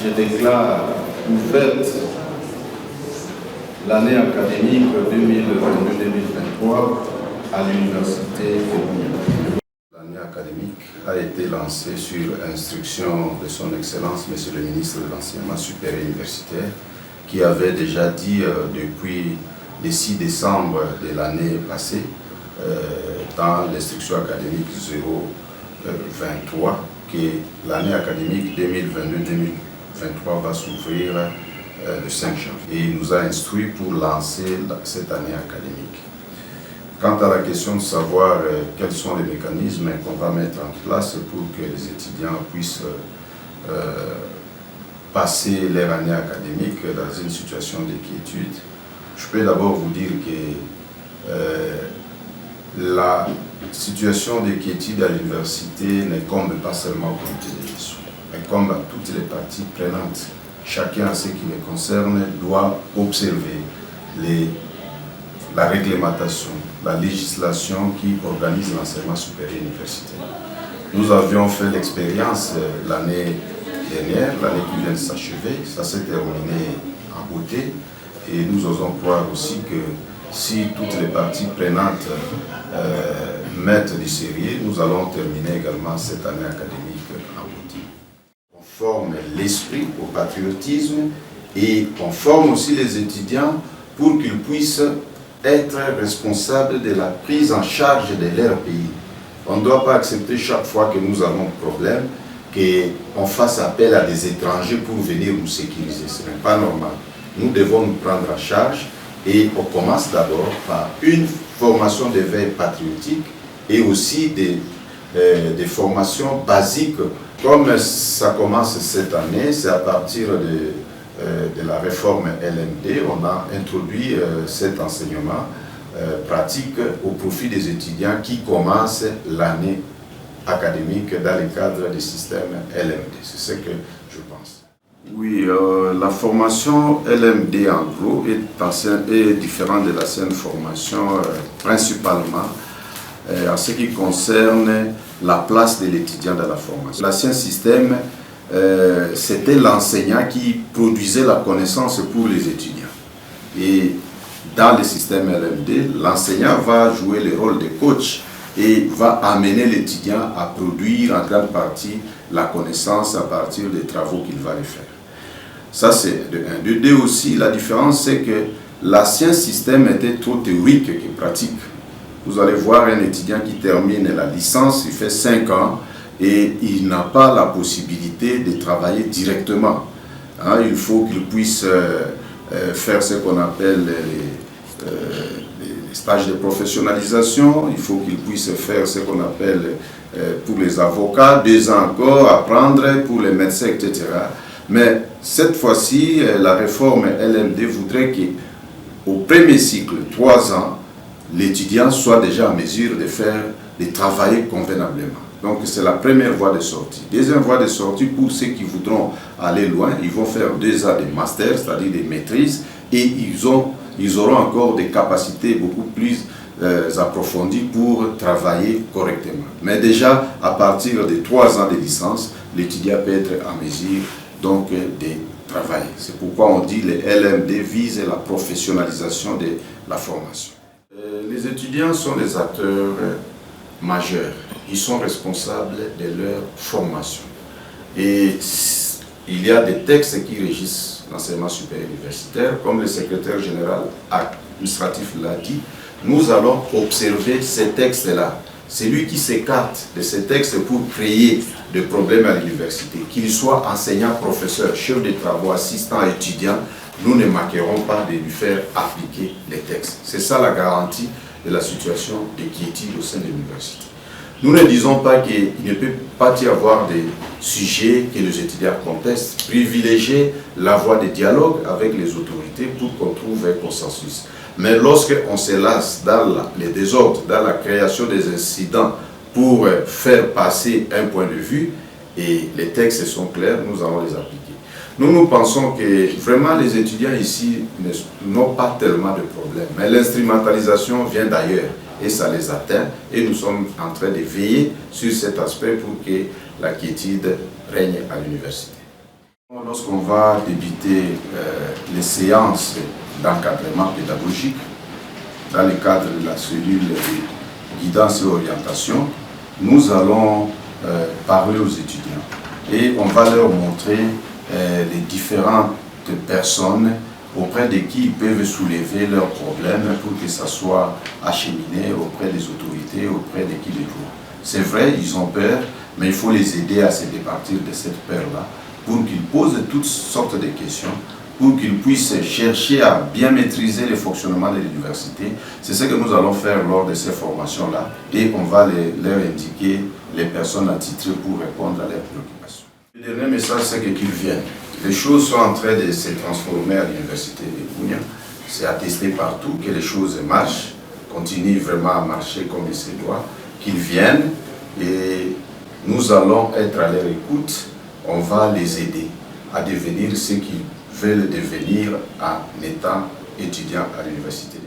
Je déclare ouverte l'année académique 2022-2023 à l'Université de Lyon. L'année académique a été lancée sur instruction de son Excellence, Monsieur le ministre de l'Enseignement supérieur universitaire, qui avait déjà dit depuis le 6 décembre de l'année passée, dans l'instruction académique 023, que l'année académique 2022-2023 va s'ouvrir le 5 janvier. Et il nous a instruit pour lancer cette année académique. Quant à la question de savoir quels sont les mécanismes qu'on va mettre en place pour que les étudiants puissent passer leur année académique dans une situation d'inquiétude, je peux d'abord vous dire que la situation d'inquiétude à l'université n'incombe pas seulement au comité de gestion, mais incombe à toutes les parties prenantes. Chacun, à ce qui les concerne, doit observer la réglementation, la législation qui organise l'enseignement supérieur universitaire. Nous avions fait l'expérience l'année dernière, l'année qui vient de s'achever, ça s'est terminé en beauté, et nous osons croire aussi que si toutes les parties prenantes mettent du sérieux, nous allons terminer également cette année académique en beauté. On forme l'esprit au patriotisme et on forme aussi les étudiants pour qu'ils puissent être responsables de la prise en charge de leur pays. On ne doit pas accepter chaque fois que nous avons un problème qu'on fasse appel à des étrangers pour venir nous sécuriser. Ce n'est pas normal. Nous devons nous prendre en charge et on commence d'abord par une formation d'éveil patriotique et aussi des formations basiques. Comme ça commence cette année, c'est à partir de la réforme LMD, on a introduit cet enseignement pratique au profit des étudiants qui commencent l'année académique dans le cadre du système LMD. C'est ce que je pense. Oui, la formation LMD en gros est différente de l'ancienne formation principalement en ce qui concerne la place de l'étudiant dans la formation. L'ancien système, c'était l'enseignant qui produisait la connaissance pour les étudiants. Et dans le système LMD, l'enseignant va jouer le rôle de coach et va amener l'étudiant à produire en grande partie la connaissance à partir des travaux qu'il va faire. Ça, c'est de 1. De 2 aussi, la différence, c'est que l'ancien système était trop théorique que pratique. Vous allez voir un étudiant qui termine la licence, il fait 5 ans et il n'a pas la possibilité de travailler directement. Il faut qu'il puisse faire ce qu'on appelle les stages de professionnalisation, il faut qu'il puisse faire ce qu'on appelle pour les avocats, 2 ans encore, apprendre pour les médecins, etc. Mais cette fois-ci, la réforme LMD voudrait qu'au premier cycle, 3 ans, l'étudiant soit déjà en mesure de travailler convenablement. Donc c'est la première voie de sortie. Deuxième voie de sortie, pour ceux qui voudront aller loin, ils vont faire 2 ans de master, c'est-à-dire des maîtrises, et ils auront encore des capacités beaucoup plus approfondies pour travailler correctement. Mais déjà, à partir de 3 ans de licence, l'étudiant peut être en mesure donc de travailler. C'est pourquoi on dit que les LMD visent la professionnalisation de la formation. Les étudiants sont des acteurs majeurs. Ils sont responsables de leur formation. Et il y a des textes qui régissent l'enseignement supérieur universitaire, comme le secrétaire général administratif l'a dit. Nous allons observer ces textes-là. C'est lui qui s'écarte de ces textes pour créer des problèmes à l'université. Qu'il soit enseignant, professeur, chef de travaux, assistant, étudiant, nous ne manquerons pas de lui faire appliquer les textes. C'est ça la garantie de la situation d'inquiétude au sein de l'université. Nous ne disons pas qu'il ne peut pas y avoir des sujets que les étudiants contestent. Privilégier la voie de dialogue avec les autorités pour qu'on trouve un consensus. Mais lorsqu'on se lasse dans les désordres, dans la création des incidents pour faire passer un point de vue, et les textes sont clairs, nous allons les appliquer. Nous pensons que vraiment les étudiants ici n'ont pas tellement de problèmes, mais l'instrumentalisation vient d'ailleurs et ça les atteint et nous sommes en train de veiller sur cet aspect pour que la quiétude règne à l'université. Lorsqu'on va débuter les séances d'encadrement pédagogique, dans le cadre de la cellule de guidance et orientation, nous allons parler aux étudiants et on va leur montrer les différentes personnes auprès de qui ils peuvent soulever leurs problèmes pour que ça soit acheminé auprès des autorités, auprès de qui les voient. C'est vrai, ils ont peur, mais il faut les aider à se départir de cette peur-là pour qu'ils posent toutes sortes de questions, pour qu'ils puissent chercher à bien maîtriser le fonctionnement de l'université. C'est ce que nous allons faire lors de ces formations-là et on va leur indiquer les personnes attitrées pour répondre à leurs préoccupations. Le dernier message, c'est qu'ils viennent. Les choses sont en train de se transformer à l'université de Bunia. C'est attesté partout que les choses marchent, continuent vraiment à marcher comme il se doit, qu'ils viennent et nous allons être à leur écoute. On va les aider à devenir ce qu'ils veulent devenir en étant étudiants à l'université.